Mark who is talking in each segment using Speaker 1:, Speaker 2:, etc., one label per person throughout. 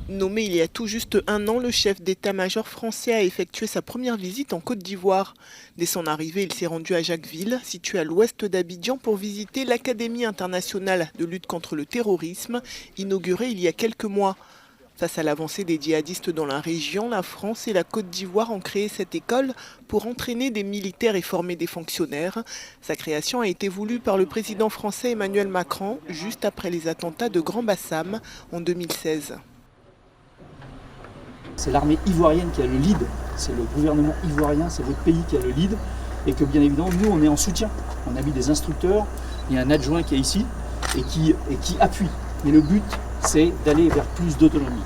Speaker 1: Nommé il y a tout juste un an, le chef d'état-major français a effectué sa première visite en Côte d'Ivoire. Dès son arrivée, il s'est rendu à Jacquesville, situé à l'ouest d'Abidjan, pour visiter l'Académie internationale de lutte contre le terrorisme, inaugurée il y a quelques mois. Face à l'avancée des djihadistes dans la région, la France et la Côte d'Ivoire ont créé cette école pour entraîner des militaires et former des fonctionnaires. Sa création a été voulue par le président français Emmanuel Macron, juste après les attentats de Grand Bassam en 2016.
Speaker 2: C'est l'armée ivoirienne qui a le lead, c'est le gouvernement ivoirien, c'est votre pays qui a le lead, et que bien évidemment nous on est en soutien. On a mis des instructeurs, il y a un adjoint qui est ici et qui appuie. Mais le but c'est d'aller vers plus d'autonomie.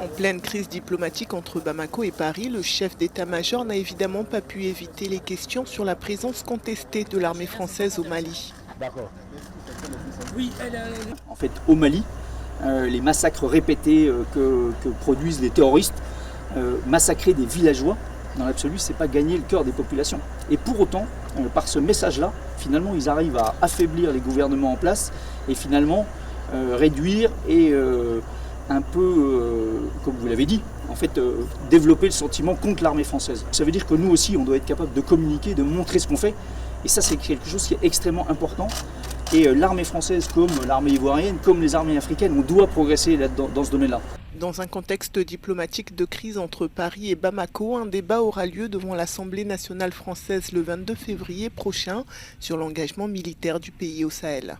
Speaker 1: En pleine crise diplomatique entre Bamako et Paris, le chef d'état-major n'a évidemment pas pu éviter les questions sur la présence contestée de l'armée française au Mali.
Speaker 2: En fait au Mali, les massacres répétés que produisent les terroristes, massacrer des villageois, dans l'absolu, c'est pas gagner le cœur des populations. Et pour autant, par ce message-là, finalement, ils arrivent à affaiblir les gouvernements en place et finalement réduire et un peu, comme vous l'avez dit, en fait, développer le sentiment contre l'armée française. Ça veut dire que nous aussi, on doit être capable de communiquer, de montrer ce qu'on fait. Et ça, c'est quelque chose qui est extrêmement important. Et l'armée française, comme l'armée ivoirienne, comme les armées africaines, on doit progresser dans ce domaine-là.
Speaker 1: Dans un contexte diplomatique de crise entre Paris et Bamako, un débat aura lieu devant l'Assemblée nationale française le 22 février prochain sur l'engagement militaire du pays au Sahel.